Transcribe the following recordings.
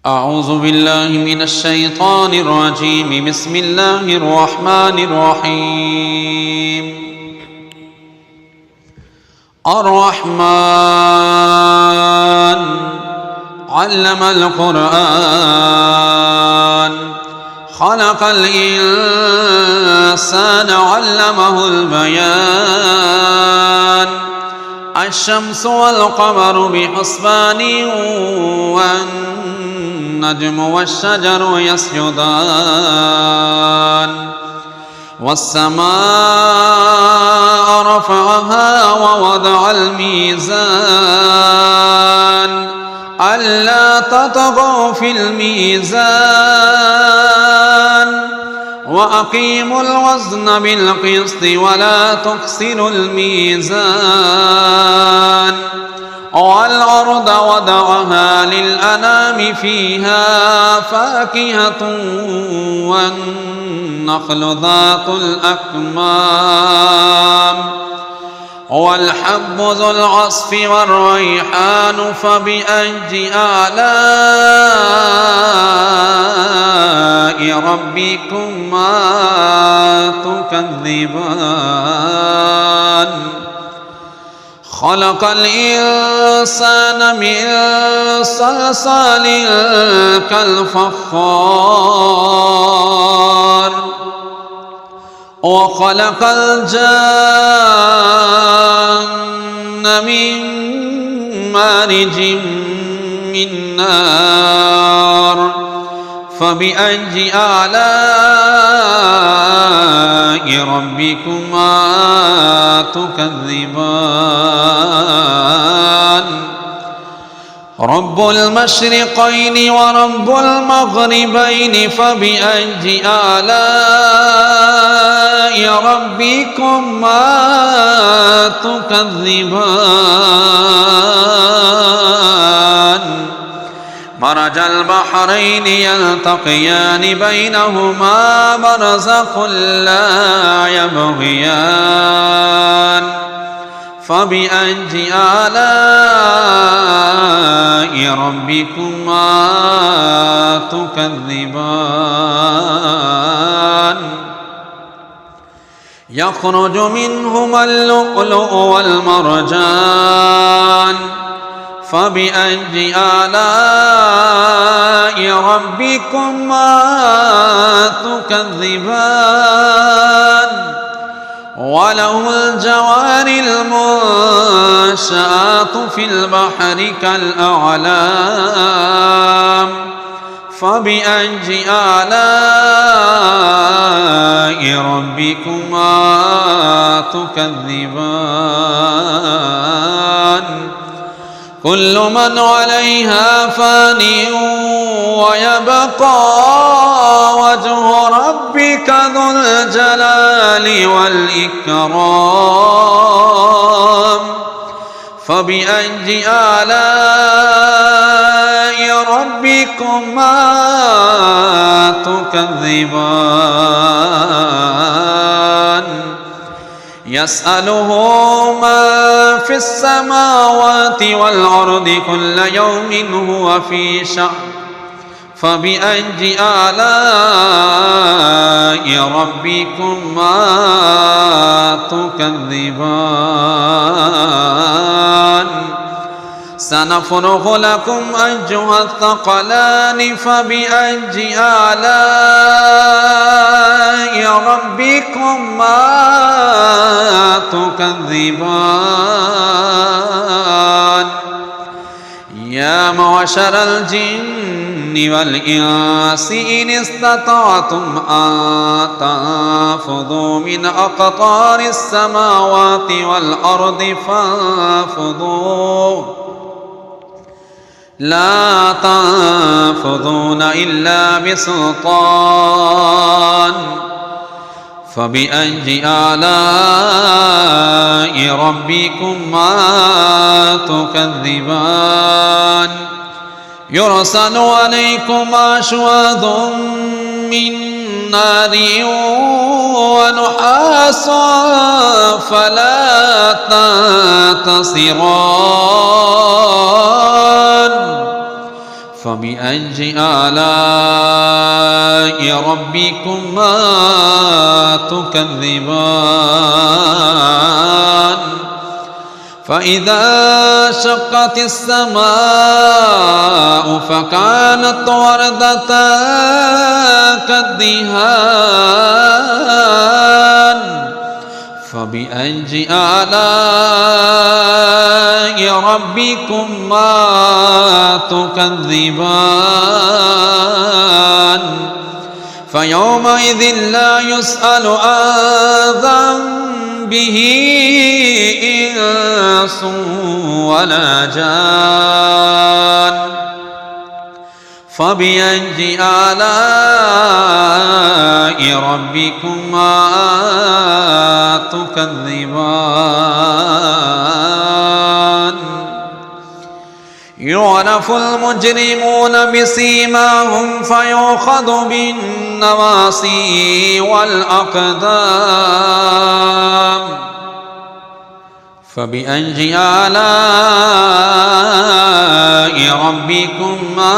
أعوذ بالله من الشيطان الرجيم. بسم الله الرحمن الرحيم. الرحمن علم القرآن خلق الإنسان علمه البيان الشمس والقمر بحسبان والنجم والشجر يسجدان والسماء رفعها ووضع الميزان ألا تطغوا في الميزان وأقيموا الوزن بالقسط ولا تخسروا الميزان والأرض وضعها للأنام فيها فاكهة والنخل ذات الأكمام والحب ذو العصف والريحان فبأي آلاء ربكما تكذبان خلق الإنسان من صلصال كالفخار وخلق الجن من مارج من نار فبأي آلاء ربكما تكذبان رب المشرقين ورب المغربين فبأي آلاء ربكما تكذبان مرج البحرين يلتقيان بينهما برزخ لا يبغيان فبأي آلاء ربكما تكذبان يخرج منهما اللؤلؤ والمرجان فبأي آلاء ربكما تكذبان وله الجوار المنشآت في البحر كالأعلام فبأي آلاء ربكما تكذبان كل من عليها فان ويبقى وجه ربك ذو الجلال والإكرام فبأي آلاء ربكما تكذبان يسأله ما في السماوات والأرض كل يوم هو في شأن فبأي آلاء ربكما تكذبان سنفرغ لكم أيها الثقلان فبأي آلاء ربكما تكذبان يا معشر الجن والإنس إن استطعتم أن تنفذوا من أقطار السماوات والأرض فانفذوا لا تنفذون إلا بسلطان فبأي آلاء ربكما تكذبان يرسل عليكما شواظ من نار ونحاس فلا تنتصران فبأي آلاء ربكما تكذبان فإذا شقت السماء فكانت وردة كالدهان فبأي آلاء ربكما تكذبان فيومئذ لا يسأل عن ذنبه إنس ولا جان فبأي آلاء ربكما تكذبان يعرف المجرمون بسيماهم فيؤخذ بالنواصي والأقدام فبأي آلاء ربكما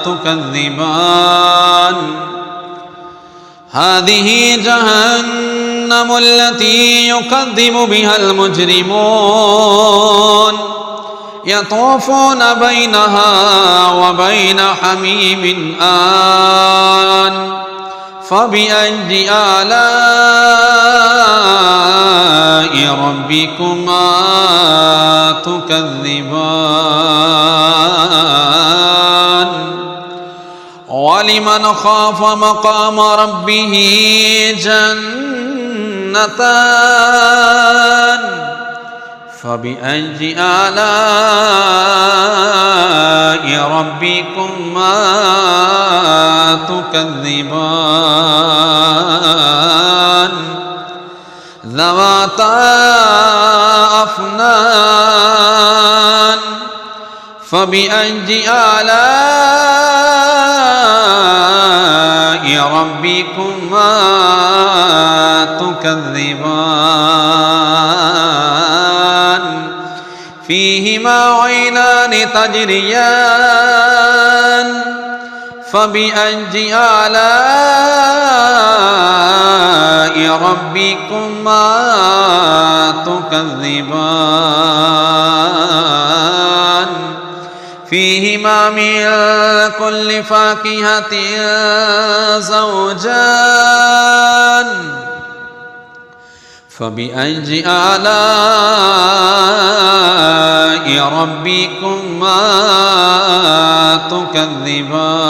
تكذبان هذه جهنم التي يكذب بها المجرمون يطوفون بينها وبين حميم آن فبأي آلاء ربكما تكذبان ولمن خاف مقام ربه جنتان فبأي آلاء ربكما تكذبان ذواتا أفنان فبأي آلاء ربكما تكذبان فيهما عينان تجريان فبأي آلاء ربكما تكذبان فيهما من كل فاكهة زوجان فبأي آلاء ربكما تكذبان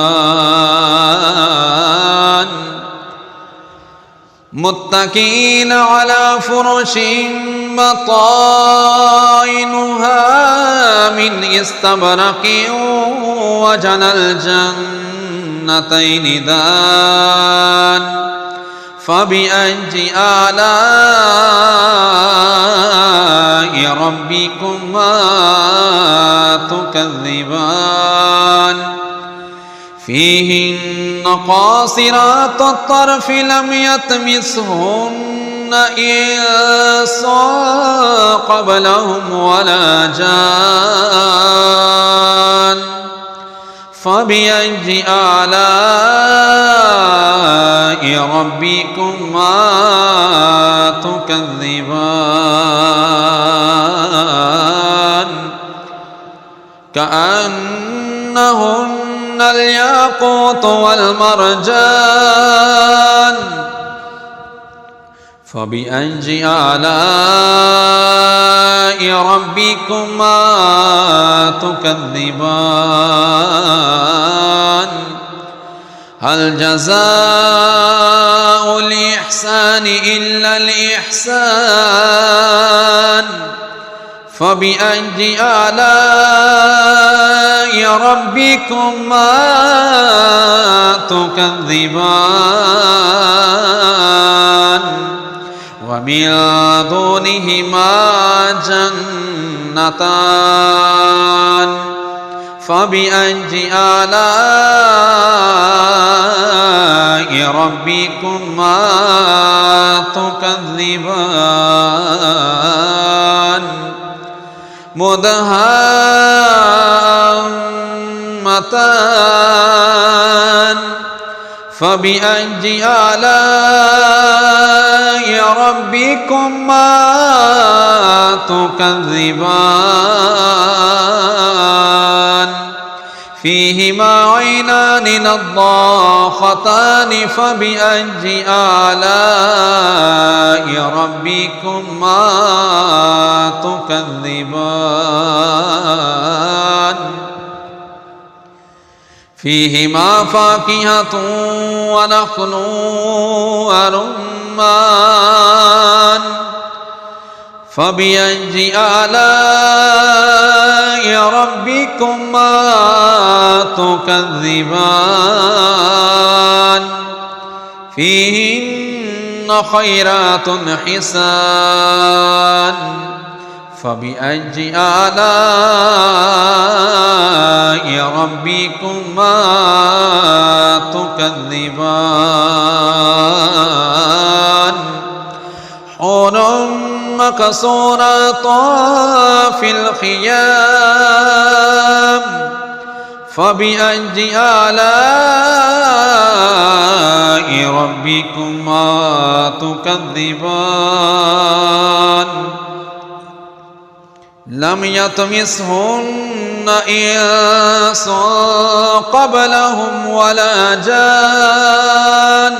متكئين على فرش بطائنها من استبرق وجنى الجنتين دان فبأي آلاء ربكما تكذبان فيهن قاصرات الطرف لم يطمثهن إنس قبلهم ولا جان فبأي آلاء ربكما تكذبان كأنهن الياقوت والمرجان فبأي آلاء ربكما تكذبان هل جزاء الإحسان إلا الإحسان فبأي آلاء ربكما تكذبان ومن دونهما جنتان فبأي آلاء ربكما تكذبان مدهامتان نعمتان فبأي آلاء ربكما تكذبان فيهما عينان نضاختان فبأي آلاء ربكما تكذبان فيهما فاكهة ونخل ورمان فبأي آلاء ربكما تكذبان فيهن خيرات حسان فبأي آلاء ربكما تكذبان حور مقصورات في الخيام فبأي آلاء ربكما تكذبان لم يطمثهن إنس قبلهم ولا جان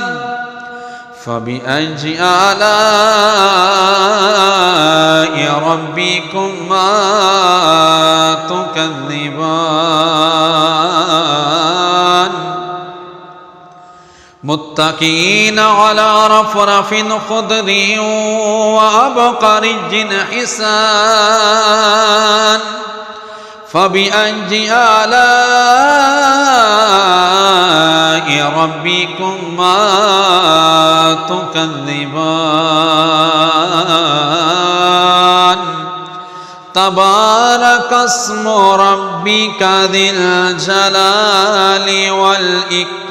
فبأي آلاء ربكما تكذبان متكئين على رفرف خضر وعبقري حسان فبأي آلاء ربكما تكذبان تبارك اسم ربك ذي الجلال والإكرام